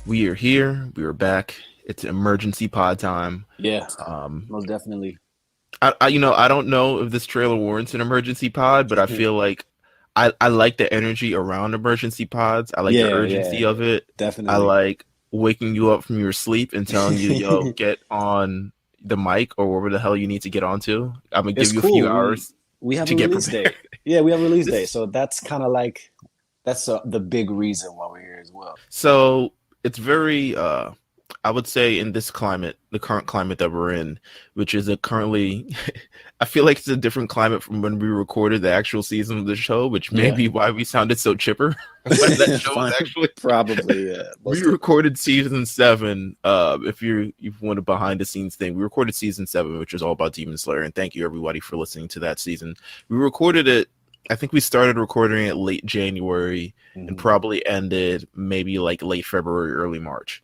We are here. We are back. It's emergency pod time. Yeah, Um, most definitely. I don't know if this trailer warrants an emergency pod, but I feel like I like the energy around emergency pods. I like the Yeah, yeah, urgency of it. I definitely. like waking you up from your sleep and telling you, "Yo, get on the mic or wherever the hell you need to get onto." I'm gonna It's give you a few cool. We hours we have to a get release prepared. date. Yeah, we have a release date. This So that's kind of like the big reason why we're here as well. So it's very I would say in this climate, the current climate that we're in, which is a currently I feel like it's a different climate from when we recorded the actual season of the show, which may Yeah. be why we sounded so chipper when that show was Fine. actually Probably, yeah, we most definitely. recorded season seven. If you want a behind the scenes thing, we recorded season seven, which was all about Demon Slayer, and thank you everybody for listening to that season. We recorded it. I think we started recording it late January and Hmm. probably ended maybe like late February, early March.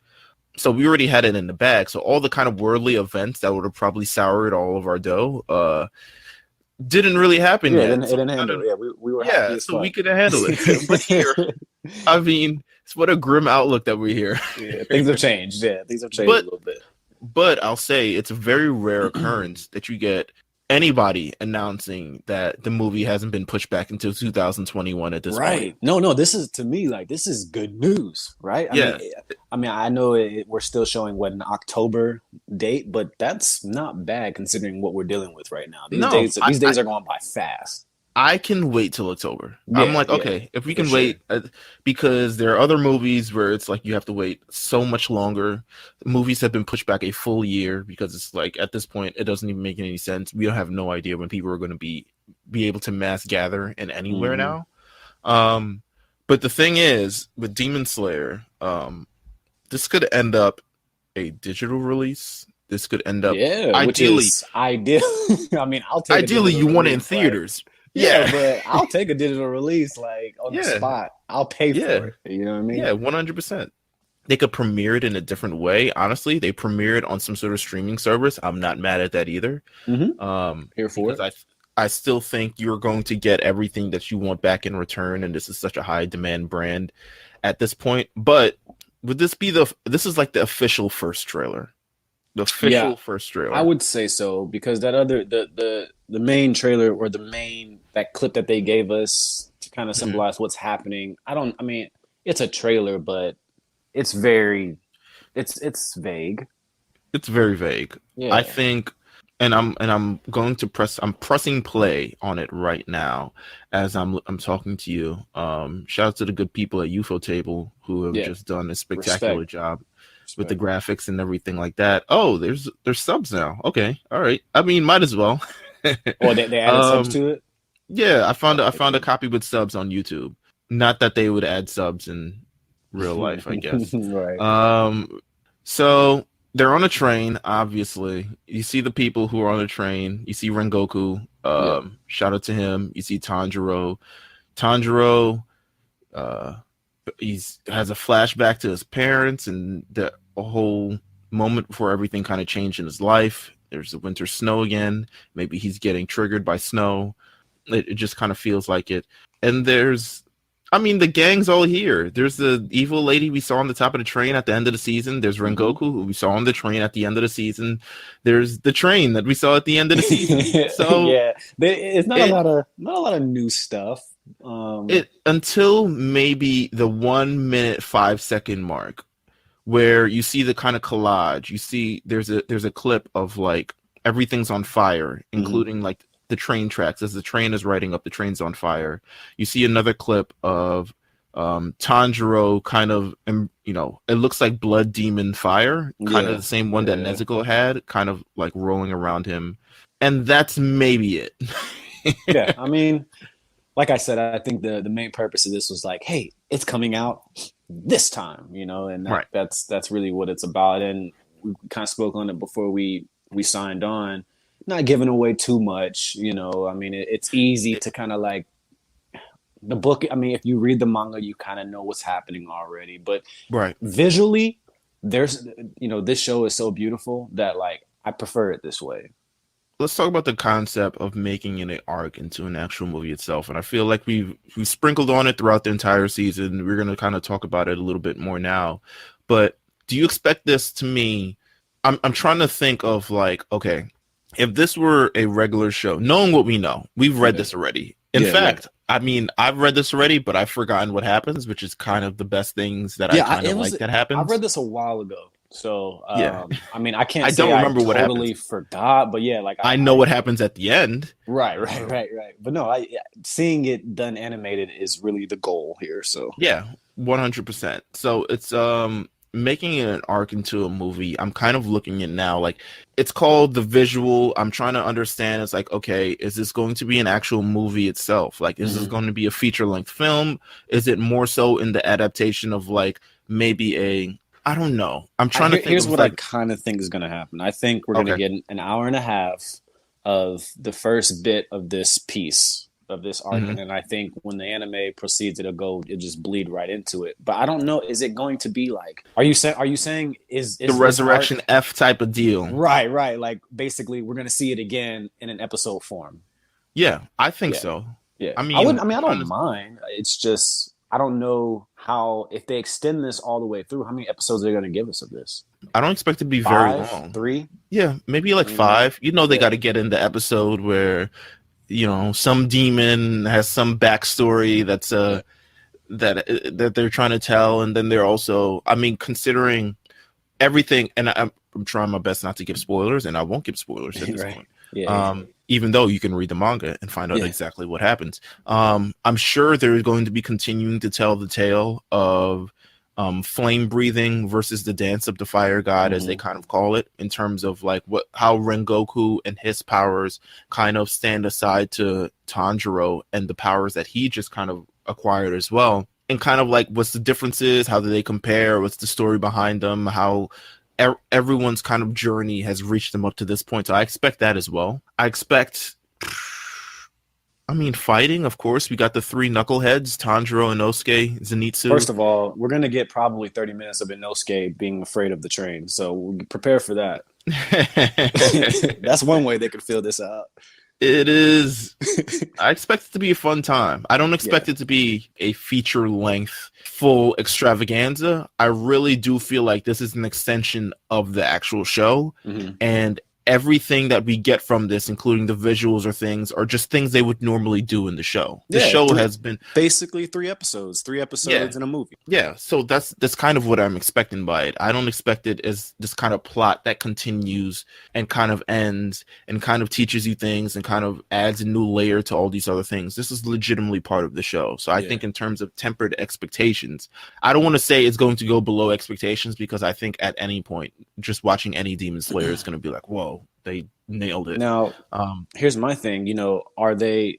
So we already had it in the bag. So all the kind of worldly events that would have probably soured all of our dough didn't really happen Yeah, yet. it So didn't we kind of handle. Yeah, we were happy yeah, as so we fuck. could handle it. But here, I mean, it's what a grim outlook that we're here. Yeah, things have changed. Yeah, things have changed a but little bit. But I'll say it's a very rare occurrence that you get anybody announcing that the movie hasn't been pushed back until 2021 at this point. Right. No, no, this is to me like this is good news, right? Yeah, I know we're still showing what an October date, but that's not bad considering what we're dealing with right now. These no, days these days are going by fast. I can wait till October. I'm Yeah, like, yeah, okay, if we for can sure. wait, because there are other movies where it's like you have to wait so much longer. Movies have been pushed back a full year because it's like at this point it doesn't even make any sense. We don't have no idea when people are going to be able to mass gather in anywhere Hmm. now. Um, but the thing is, with Demon Slayer, this could end up a digital release. This could end up Yeah, which ideally, is ideal. I'll take a ideally digital you want it in release. Like, theaters. yeah, Yeah, but I'll take a digital release like on the yeah, spot. I'll pay yeah, for it. You know what I mean? yeah, 100%. They could premiere it in a different way. Honestly, they premiere it on some sort of streaming service. I'm not mad at that either. Hmm. Here for Because it. I still think you're going to get everything that you want back in return, and this is such a high demand brand at this point. But would this be this is like the official first trailer? The Yeah, official first I trailer. would say so because that other the main trailer or the main that clip that they gave us to kind of Mhm. symbolize what's happening. I mean, it's a trailer, but it's very it's vague. It's very vague. I Yeah. think, and I'm going to I'm pressing play on it right now as I'm talking to you. Shout out to the good people at UFO Table who have Yeah. just done a spectacular Respect. job with the Respect. graphics and everything like that. Oh, there's subs now. Okay, all right. I mean, might as well. Oh, they added subs um, to it? yeah, I Okay, found a cool. copy with subs on YouTube. Not that they would add subs in real life, I guess. Right. Um, so they're on a train, obviously. You see the people who are on the train. You see Rengoku. Yep. Shout out to him. You see Tanjiro. Tanjiro, uh, he's has a flashback to his parents and the a whole moment before everything kind of changed in his life. There's the winter snow again. Maybe he's getting triggered by snow. It just kind of feels like it. And I mean, the gang's all here. There's the evil lady we saw on the top of the train at the end of the season. There's Hmm. Rengoku, who we saw on the train at the end of the season. There's the train that we saw at the end of the season. So Yeah. It's it not a lot of new stuff. Um, it until maybe the 1 minute 5 second mark where you see the kind of collage. You see there's a clip of like everything's on fire, mhm. including like the train tracks. As the train is riding up, the train's on fire. You see another clip of Tanjiro kind of, it looks like blood demon fire, kind of Yeah. the same one that Yeah. Nezuko had, kind of like rolling around him. And that's maybe it. Yeah. I mean, like I said, I think the main purpose of this was like, hey, it's coming out this time, and Right. that's really what it's about. And we kind of spoke on it before we signed on. Not giving away too much. I mean, it's easy to kind of like the book. I mean, if you read the manga, you kind of know what's happening already. But Right. visually, this show is so beautiful that like I prefer it this way. Let's talk about the concept of making an arc into an actual movie itself. And I feel like we've sprinkled on it throughout the entire season. We're gonna kind of talk about it a little bit more now. But do you expect this to me? I'm trying to think of like, okay, if this were a regular show, knowing what we know, we've read Yeah. this already. In Yeah, yeah. fact, I mean, I've read this already, but I've forgotten what happens, which is kind of the best things that I Yeah, kind of it was. like that I read happens. this a while ago, so Yeah, I mean, I can't I say don't I remember what happens. totally forgot, but yeah, like I know what happens at the end. right, right, Um, right, right. But no, I seeing it done animated is really the goal here. So Yeah, 100%. So it's making it an arc into a movie. I'm kind of looking at now like it's called the visual. I'm trying to understand it's like, okay, is this going to be an actual movie itself? Like is this mhm. going to be a feature-length film? Is it more so in the adaptation of like maybe a I don't know. I'm trying to think Here's of what I like kind of think is going to happen. I think we're going to okay. get an hour and a half of the first bit of this piece of this arc, Hmm. and then I think when the anime proceeds, it just bleed right into it. But I don't know. Is it going to be like? Are you saying The is this Resurrection arc F type of deal. right? Right. Like basically, we're going to see it again in an episode form. Yeah, I think Yeah. so. Yeah. I mean, I mean, I trying don't to mind. It's just I don't know how if they extend this all the way through. How many episodes are they going to give us of this? I don't expect it to be very Five, long. 3. Yeah, maybe like Mm-hmm. five. You know, they got Yeah. to get in the episode where some demon has some backstory that's Yeah. that they're trying to tell, and then they're also, I mean, considering everything, and I'm trying my best not to give spoilers, and I won't give spoilers at this Right. point. Yeah. Yeah. Even though you can read the manga and find out Yeah. exactly what happens. I'm sure they're going to be continuing to tell the tale of flame breathing versus the dance of the fire god, as they Mm-hmm. kind of call it, in terms of like how Rengoku and his powers kind of stand aside to Tanjiro and the powers that he just kind of acquired as well. And kind of like what's the differences, how do they compare, what's the story behind them, how everyone's kind of journey has reached them up to this point. So I expect that as well. I expect, I mean, fighting, of course. We got the three knuckleheads, Tanjiro, Inosuke, Zenitsu. First of all, we're gonna get probably 30 minutes of Inosuke being afraid of the train, so we'll prepare for that. That's one way they could fill this out. It is. I expect it to be a fun time. I don't Yeah. expect it to be a feature length full extravaganza. I really do feel like this is an extension of the actual show. Mm-hmm. And everything that we get from this, including the visuals or things, are just things they would normally do in the show. The Yeah. show has been Basically 3 episodes. 3 episodes yeah, in a movie. yeah, so that's kind of what I'm expecting by it. I don't expect it as this kind of plot that continues and kind of ends and kind of teaches you things and kind of adds a new layer to all these other things. This is legitimately part of the show. So I Yeah. think in terms of tempered expectations, I don't want to say it's going to go below expectations, because I think at any point, just watching any Demon Slayer is going to be like, whoa, they nailed it. Now, here's my thing. Are they?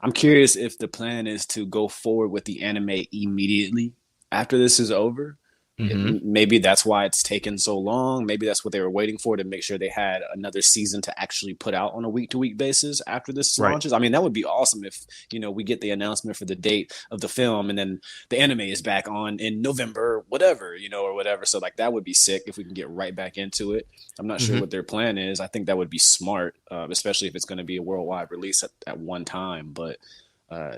I'm curious if the plan is to go forward with the anime immediately after this is over. Hmm. Maybe that's why it's taken so long. Maybe that's what they were waiting for, to make sure they had another season to actually put out on a week to week basis after this Right. launches. I mean, that would be awesome if, we get the announcement for the date of the film and then the anime is back on in November, whatever, or whatever. So like that would be sick if we can get right back into it. I'm not sure Hmm. what their plan is. I think that would be smart, especially if it's going to be a worldwide release at one time. But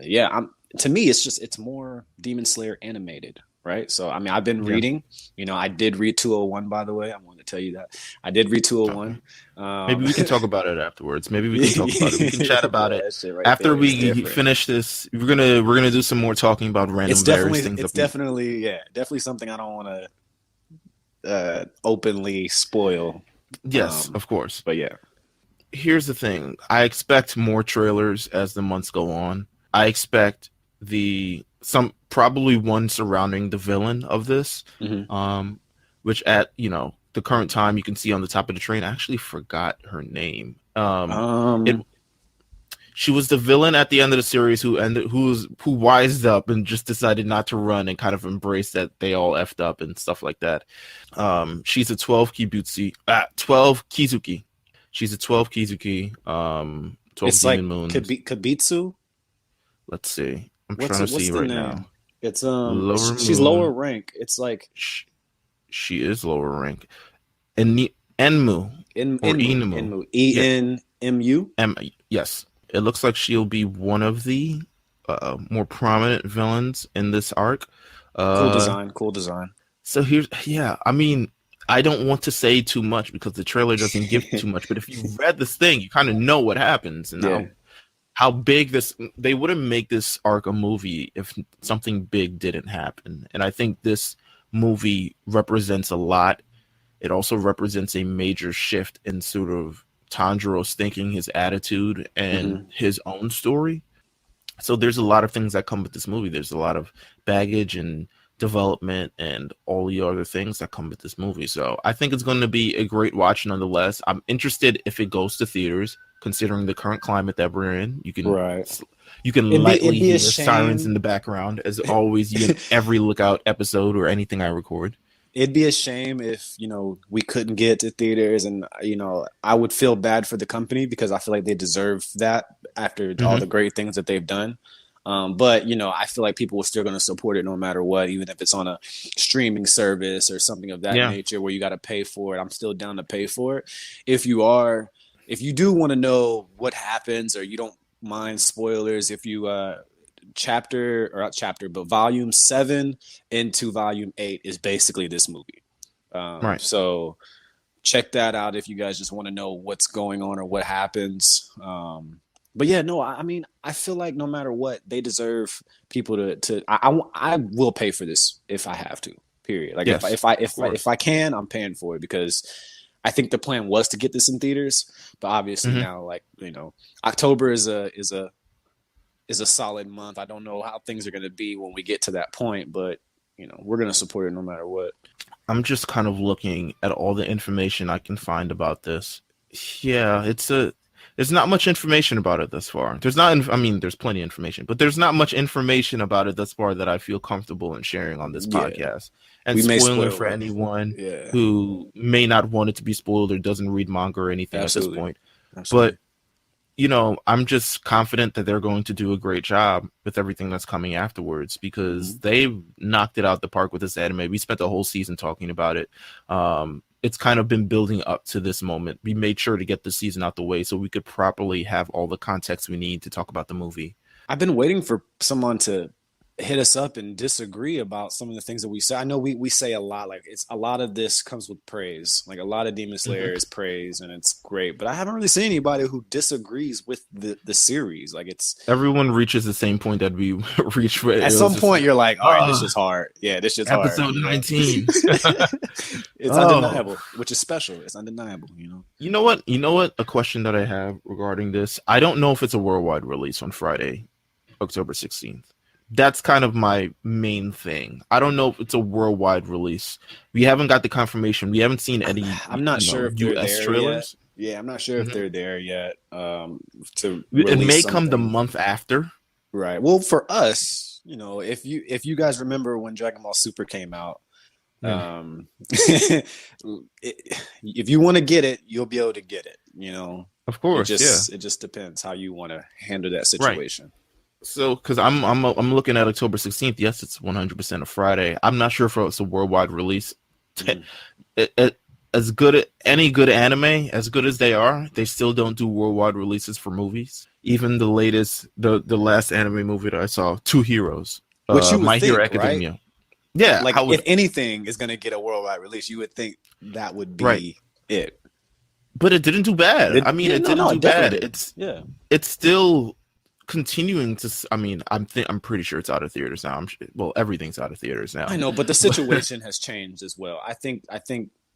yeah, to me, it's more Demon Slayer animated, right? So I mean, I've been Yeah. reading. I did read 201, by the way. I wanted to tell you that I did read Okay. 201. Maybe we can talk about it afterwards. Maybe we can talk about it. We can chat about Yeah, it that shit right after there is we different. finish this. We're gonna do some more talking about random various things. It's definitely yeah, definitely something I don't want to openly spoil. Yes, of course. But yeah, Here's the thing. I expect more trailers as the months go on. I expect some probably one surrounding the villain of this, mm-hmm. which at the current time you can see on the top of the train. I actually forgot her name. It She was the villain at the end of the series who wised up and just decided not to run and kind of embraced that they all effed up and stuff like that. She's a 12 Kizuki. She's a 12 Kizuki. 12 it's demon like moons. Kabitsu. Let's see. I'm What's trying to see the right name? now. It's Lower she's moon. lower rank. It's like She is lower rank. And Enmu or Inmu. Yeah. Enmu. Yes. It looks like she'll be one of the more prominent villains in this arc. Cool design. Cool design. So here's, yeah, I mean, I don't want to say too much because the trailer doesn't give too much, but if you read this thing, you kind of know what happens and Yeah. how big this, they wouldn't make this arc a movie if something big didn't happen. And I think this movie represents a lot. It also represents a major shift in sort of Tanjiro's thinking, his attitude, and Hmm. his own story. So there's a lot of things that come with this movie. There's a lot of baggage and development and all the other things that come with this movie. So I think it's going to be a great watch nonetheless. I'm interested if it goes to theaters, considering the current climate that we're in. Right. You can It'd lightly be a hear sirens in shame. the background, as always. You in every Lookout episode or anything I record. It'd be a shame if, we couldn't get to theaters, and, I would feel bad for the company because I feel like they deserve that after all the Hmm. great things that they've done. But, I feel like people are still going to support it no matter what, even if it's on a streaming service or something of that Yeah. nature where you got to pay for it. I'm still down to pay for it. If you are, if you do want to know what happens, or you don't mind spoilers, if you, chapter or not chapter, but volume 7 into volume 8 is basically this movie. Right. So check that out if you guys just want to know what's going on or what happens. But yeah, no, I mean, I feel like no matter what, they deserve people I will pay for this if I have to. Period. Like Yes. Of if course. I can, I'm paying for it because I think the plan was to get this in theaters, but obviously Hmm. now, like, October is a solid month. I don't know how things are going to be when we get to that point, but we're going to support it no matter what. I'm just kind of looking at all the information I can find about this. Yeah, there's not much information about it thus far. I mean, there's plenty of information, but there's not much information about it thus far that I feel comfortable in sharing on this Yeah, podcast. And we may spoiling spoil for it. anyone Yeah, who may not want it to be spoiled or doesn't read manga or anything at this absolutely, point. But absolutely. I'm just confident that they're going to do a great job with everything that's coming afterwards Mm-hmm. because they've knocked it out the park with this anime. We spent the whole season talking about it. It's kind of been building up to this moment. We made sure to get the season out the way so we could properly have all the context we need to talk about the movie. I've been waiting for someone to hit us up and disagree about some of the things that we say. I know we say a lot, like it's a lot of this comes with praise. Like a lot of Demon Slayer Mhm. is praise and it's great, but I haven't really seen anybody who disagrees with the series. Like it's Everyone reaches the same point that we reached. Where at it was some just point like, you're like, all right, this oh, is hard. Yeah, this is hard. episode 19. It's Oh, undeniable, which is special. It's undeniable. you know what? You know what? A question that I have regarding this. I don't know if it's a worldwide release on Friday, October 16th. That's kind of my main thing. I don't know if it's a worldwide release. We haven't got the confirmation. We haven't seen any, I'm not sure if they're US there yet. trailers. Yeah, I'm not sure if Mhm. they're there yet, to It release may come the something. month after. Right. Well, for us, if you guys remember when Dragon Ball Super came out, Yeah, if you want to get it, you'll be able to get it. of It course. Yeah, just it just depends how you want to handle that right. situation. So, because I'm looking at October 16th. Yes, it's 100% a Friday. I'm not sure if it's a worldwide release. Mhm. As good any good anime, as good as they are, they still don't do worldwide releases for movies. Even the last anime movie that I saw, Two Heroes, Which you would My Hero think, right? Academia. Yeah, Like I if would. anything is going to get a worldwide release, you would think that would Right, be it. but it didn't do bad. I mean, Yeah, it no, didn't no, do it definitely bad. didn't. It's Yeah. it's still continuing to. I mean, I'm pretty sure it's out of theaters now. Well, everything's out of theaters I now. know, but the situation has changed as well. I think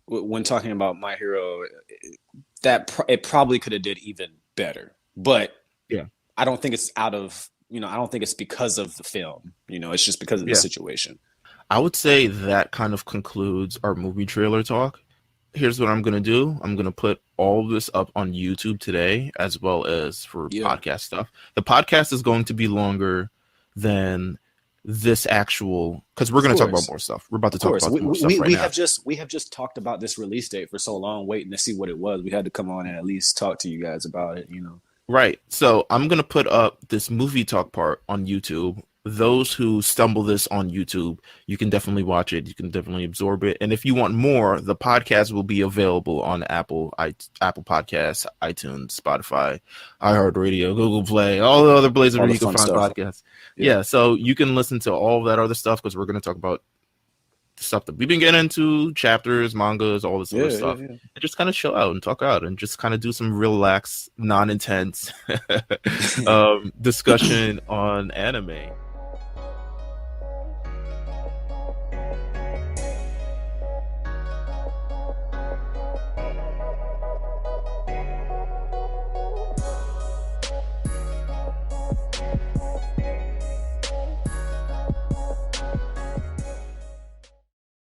when talking about My Hero, it probably could have did even better. But Yeah, I don't think it's out of, I don't think it's because of the film. It's just because of the yeah. situation. I would say that kind of concludes our movie trailer talk. Here's what I'm gonna do. I'm gonna put all of this up on YouTube today, as well as for Yeah, podcast stuff. The podcast is going to be longer than this actual because we're of gonna talk about course. more stuff. We're about to Of talk course. about We, more we, stuff we right we now. have just talked about this release date for so long, waiting to see what it was. We had to come on and at least talk to you guys about it. Right. So I'm gonna put up this movie talk part on YouTube. Those who stumble this on YouTube, you can definitely watch it. You can definitely absorb it. And if you want more, the podcast will be available on Apple Podcasts, iTunes, Spotify, iHeartRadio, Google Play, all the other places All where the you can fun find stuff. podcasts. Yeah. Yeah, so you can listen to all of that other stuff because we're going to talk about stuff that we've been getting into, chapters, mangas, all this other stuff, and just kind of chill out and talk out and just kind of do some relaxed, non-intense discussion on anime.